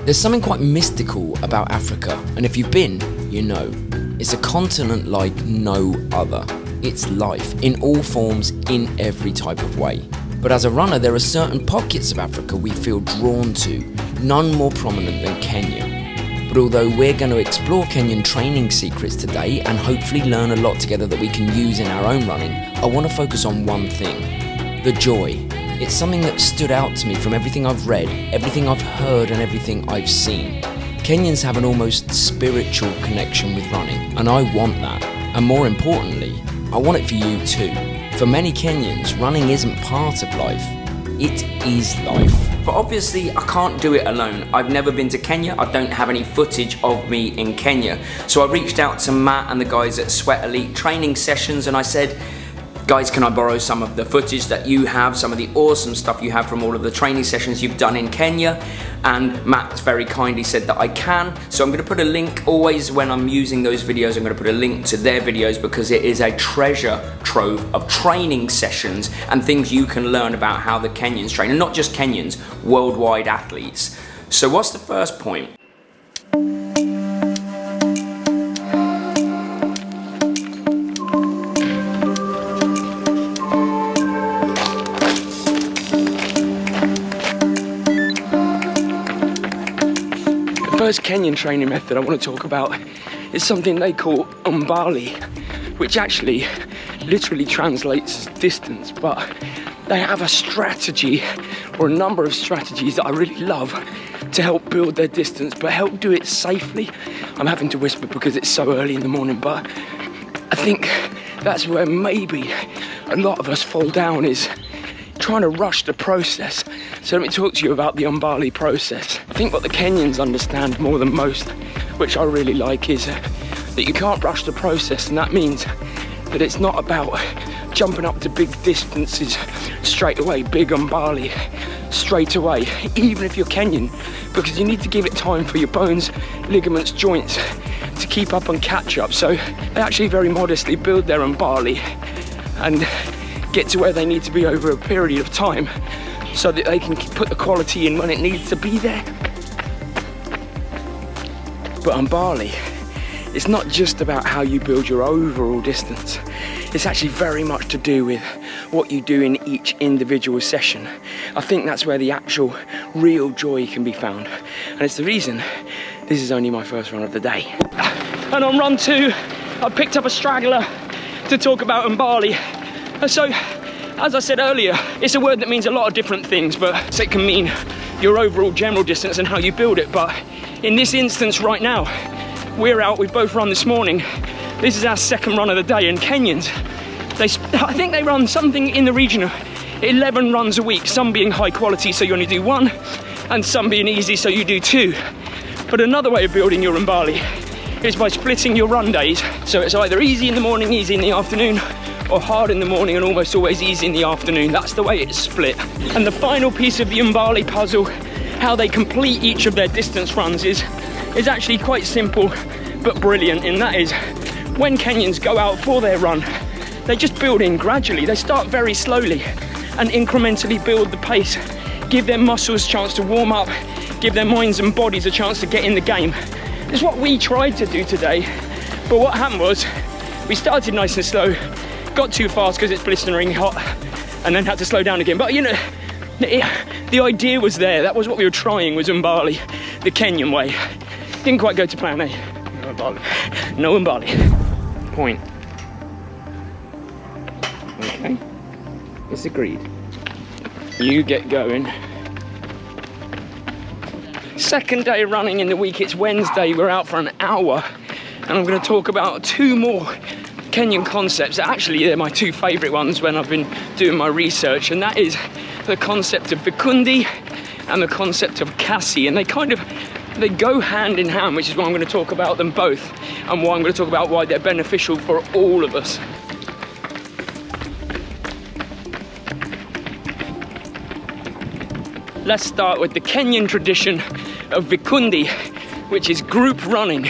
There's something quite mystical about Africa, and if you've been, you know. It's a continent like no other. It's life, in all forms, in every type of way. But as a runner, there are certain pockets of Africa we feel drawn to, none more prominent than Kenya. But although we're going to explore Kenyan training secrets today and hopefully learn a lot together that we can use in our own running, I want to focus on one thing: the joy. It's something that stood out to me from everything I've read, everything I've heard and everything I've seen. Kenyans have an almost spiritual connection with running, and I want that. And more importantly, I want it for you too. For many Kenyans, running isn't part of life, it is life. But obviously I can't do it alone. I've never been to Kenya, I don't have any footage of me in Kenya. So I reached out to Matt and the guys at Sweat Elite training sessions and I said, guys, can I borrow some of the footage that you have, some of the awesome stuff you have from all of the training sessions you've done in Kenya? And Matt very kindly said that I can. So I'm going to put a link, always when I'm using those videos, I'm going to put a link to their videos because it is a treasure trove of training sessions and things you can learn about how the Kenyans train, and not just Kenyans, worldwide athletes. So what's the first point? The first Kenyan training method I want to talk about is something they call Ombali, which actually literally translates as distance, but they have a strategy or a number of strategies that I really love to help build their distance, but help do it safely. I'm having to whisper because it's so early in the morning, but I think that's where maybe a lot of us fall down, is trying to rush the process. So let me talk to you about the Umbali process. I think what the Kenyans understand more than most, which I really like, is that you can't rush the process, and that means that it's not about jumping up to big distances straight away, big Umbali straight away, even if you're Kenyan, because you need to give it time for your bones, ligaments, joints to keep up and catch up. So they actually very modestly build their Umbali and get to where they need to be over a period of time so that they can put the quality in when it needs to be there. But Umbali, it's not just about how you build your overall distance. It's actually very much to do with what you do in each individual session. I think that's where the actual real joy can be found. And it's the reason this is only my first run of the day. And on run 2, I picked up a straggler to talk about Umbali. And so, as I said earlier, it's a word that means a lot of different things, but it can mean your overall general distance and how you build it. But in this instance right now, we're out, we've both run this morning. This is our second run of the day, and Kenyans, I think they run something in the region of 11 runs a week, some being high quality, so you only do 1, and some being easy, so you do 2. But another way of building your Umbali is by splitting your run days. So it's either easy in the morning, easy in the afternoon, or hard in the morning and almost always easy in the afternoon. That's the way it's split. And the final piece of the Umbali puzzle, how they complete each of their distance runs, is actually quite simple but brilliant, and that is when Kenyans go out for their run, they just build in gradually. They start very slowly and incrementally build the pace, give their muscles a chance to warm up, give their minds and bodies a chance to get in the game. It's what we tried to do today, but what happened was we started nice and slow, got too fast because it's blistering hot, and then had to slow down again. But you know, the idea was there. That was what we were trying, was Umbali, the Kenyan way. Didn't quite go to plan A. No Umbali. No Umbali. Point. Okay. It's agreed. You get going. Second day running in the week, it's Wednesday. We're out for an hour, and I'm going to talk about 2 more Kenyan concepts. Actually, they're my 2 favourite ones when I've been doing my research, and that is the concept of vikundi and the concept of kasi, and they go hand in hand, which is why I'm going to talk about them both, and why I'm going to talk about why they're beneficial for all of us. Let's start with the Kenyan tradition of vikundi, which is group running,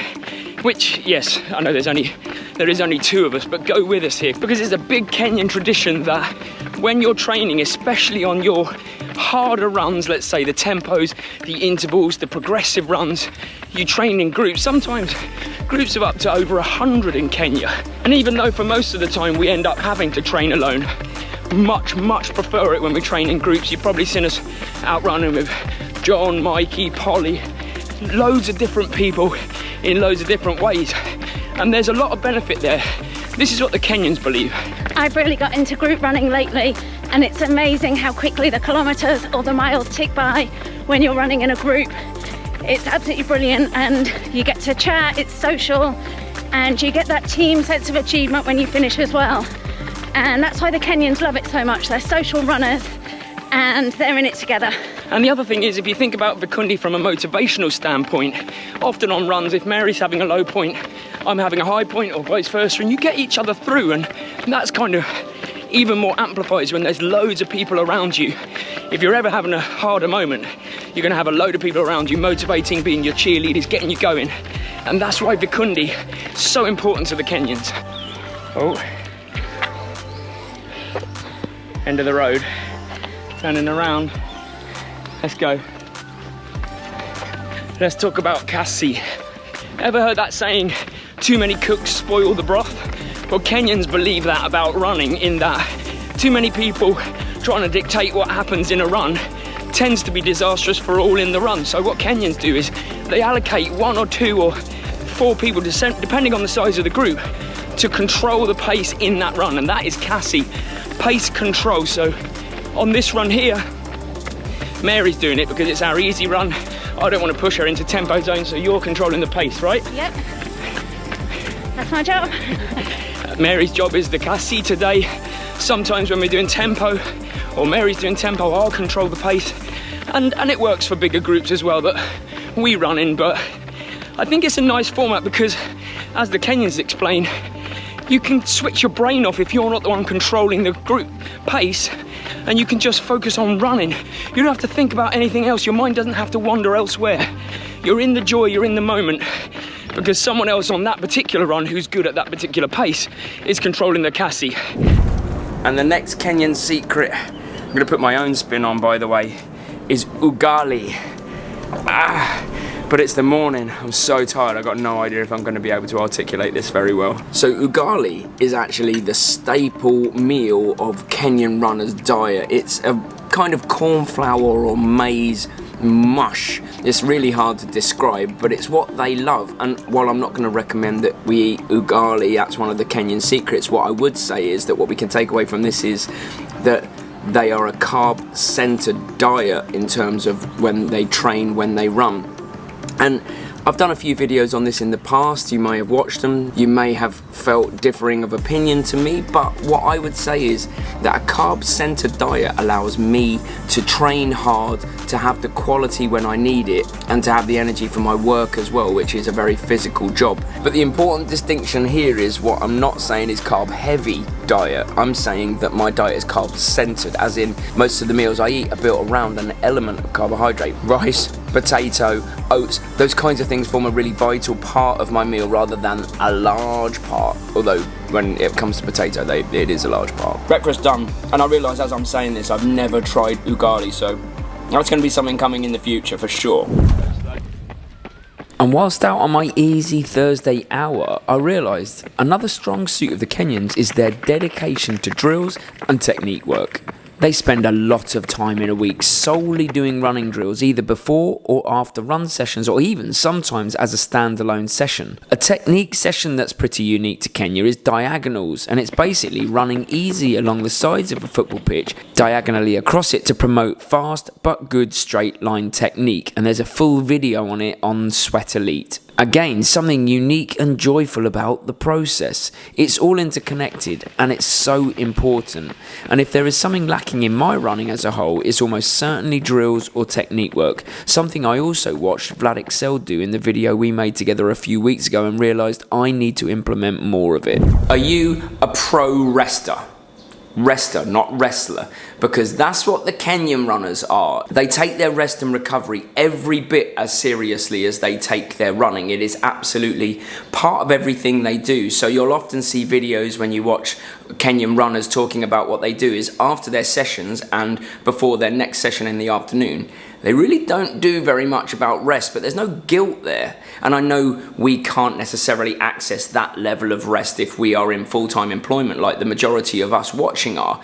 which, yes, I know there is only 2 of us, but go with us here, because it's a big Kenyan tradition that when you're training, especially on your harder runs, let's say the tempos, the intervals, the progressive runs, you train in groups, sometimes groups of up to over 100 in Kenya. And even though for most of the time we end up having to train alone, much prefer it when we train in groups. You've probably seen us out running with John, Mikey, Polly, loads of different people in loads of different ways. And there's a lot of benefit there. This is what the Kenyans believe. I've really got into group running lately, and it's amazing how quickly the kilometres or the miles tick by when you're running in a group. It's absolutely brilliant, and you get to chat, it's social, and you get that team sense of achievement when you finish as well. And that's why the Kenyans love it so much. They're social runners and they're in it together. And the other thing is, if you think about Vikundi from a motivational standpoint, often on runs, if Mary's having a low point, I'm having a high point, or vice versa, and you get each other through, and that's kind of even more amplifies when there's loads of people around you. If you're ever having a harder moment, you're going to have a load of people around you motivating, being your cheerleaders, getting you going. And that's why Vikundi is so important to the Kenyans. Oh. End of the road. Turning around. Let's go. Let's talk about kasi. Ever heard that saying, too many cooks spoil the broth? Well, Kenyans believe that about running, in that too many people trying to dictate what happens in a run tends to be disastrous for all in the run. So what Kenyans do is they allocate 1 or 2 or 4 people, depending on the size of the group, to control the pace in that run, and that is kasi, pace control. So on this run here, Mary's doing it because it's our easy run. I don't want to push her into tempo zone, so you're controlling the pace, right? Yep, that's my job. Mary's job is the kasi today. Sometimes when we're doing tempo, or Mary's doing tempo, I'll control the pace. And it works for bigger groups as well that we run in, but I think it's a nice format because, as the Kenyans explain, you can switch your brain off if you're not the one controlling the group pace, and you can just focus on running. You don't have to think about anything else. Your mind doesn't have to wander elsewhere. You're in the joy, you're in the moment, because someone else on that particular run who's good at that particular pace is controlling the kasi. And the next Kenyan secret, I'm gonna put my own spin on, by the way, is Ugali. But it's the morning, I'm so tired, I've got no idea if I'm going to be able to articulate this very well. So Ugali is actually the staple meal of Kenyan runners' diet. It's a kind of corn flour or maize mush. It's really hard to describe, but it's what they love. And while I'm not going to recommend that we eat Ugali, that's one of the Kenyan secrets, what I would say is that what we can take away from this is that they are a carb-centered diet in terms of when they train, when they run. And I've done a few videos on this in the past, you may have watched them, you may have felt differing of opinion to me, but what I would say is that a carb-centered diet allows me to train hard, to have the quality when I need it, and to have the energy for my work as well, which is a very physical job. But the important distinction here is what I'm not saying is carb-heavy diet, I'm saying that my diet is carb-centered, as in most of the meals I eat are built around an element of carbohydrate. Rice, potato, oats, those kinds of things form a really vital part of my meal rather than a large part, although when it comes to potato it is a large part. Breakfast done, and I realise as I'm saying this I've never tried Ugali, so that's going to be something coming in the future for sure. And whilst out on my easy Thursday hour, I realised another strong suit of the Kenyans is their dedication to drills and technique work. They spend a lot of time in a week solely doing running drills, either before or after run sessions, or even sometimes as a standalone session. A technique session that's pretty unique to Kenya is diagonals, and it's basically running easy along the sides of a football pitch, diagonally across it to promote fast but good straight line technique, and there's a full video on it on Sweat Elite. Again, something unique and joyful about the process. It's all interconnected and it's so important. And if there is something lacking in my running as a whole, it's almost certainly drills or technique work. Something I also watched Vlad Excel do in the video we made together a few weeks ago and realised I need to implement more of it. Are you a pro rester? Rester, not wrestler, because that's what the Kenyan runners are. They take their rest and recovery every bit as seriously as they take their running. It is absolutely part of everything they do. So you'll often see videos when you watch Kenyan runners talking about what they do is after their sessions and before their next session in the afternoon, they really don't do very much about rest, but there's no guilt there. And I know we can't necessarily access that level of rest if we are in full-time employment like the majority of us watching are.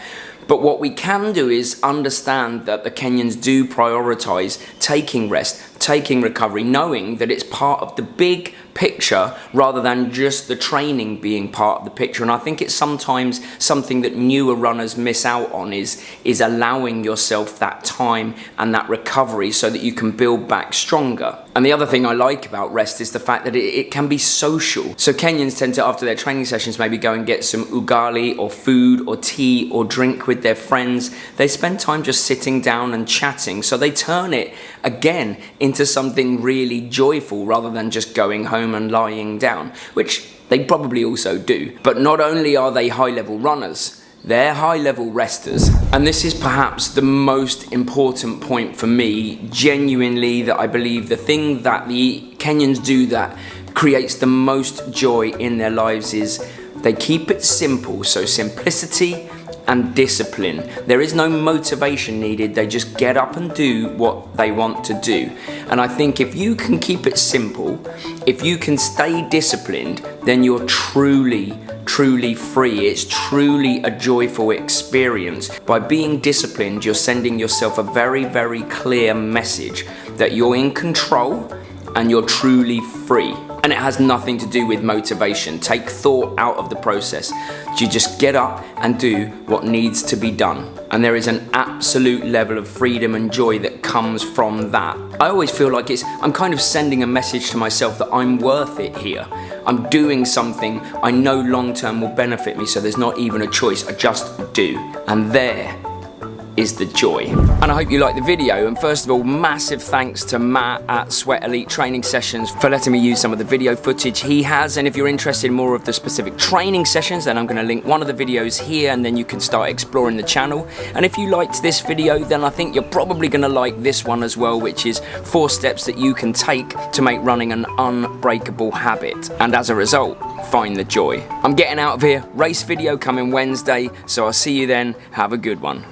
But what we can do is understand that the Kenyans do prioritise taking rest, taking recovery, knowing that it's part of the big picture rather than just the training being part of the picture. And I think it's sometimes something that newer runners miss out on is allowing yourself that time and that recovery so that you can build back stronger. And the other thing I like about rest is the fact that it can be social. So Kenyans tend to, after their training sessions, maybe go and get some ugali or food or tea or drink with their friends. They spend time just sitting down and chatting. So they turn it again into something really joyful rather than just going home and lying down, which they probably also do. But not only are they high-level runners, they're high-level resters. And this is perhaps the most important point for me, genuinely, that I believe the thing that the Kenyans do that creates the most joy in their lives is they keep it simple. So simplicity and discipline. There is no motivation needed. They just get up and do what they want to do. And I think if you can keep it simple, if you can stay disciplined, then you're truly free. It's truly a joyful experience. By being disciplined, you're sending yourself a very, very clear message that you're in control and you're truly free. And it has nothing to do with motivation. Take thought out of the process. You just get up and do what needs to be done. And there is an absolute level of freedom and joy that comes from that. I always feel like I'm kind of sending a message to myself that I'm worth it here. I'm doing something I know long term will benefit me, so there's not even a choice, I just do. And there is the joy. And I hope you liked the video. And first of all, massive thanks to Matt at Sweat Elite Training Sessions for letting me use some of the video footage he has. And if you're interested in more of the specific training sessions, then I'm going to link one of the videos here, and then you can start exploring the channel. And if you liked this video, then I think you're probably going to like this one as well, which is 4 steps that you can take to make running an unbreakable habit. And as a result, find the joy. I'm getting out of here. Race video coming Wednesday, so I'll see you then. Have a good one.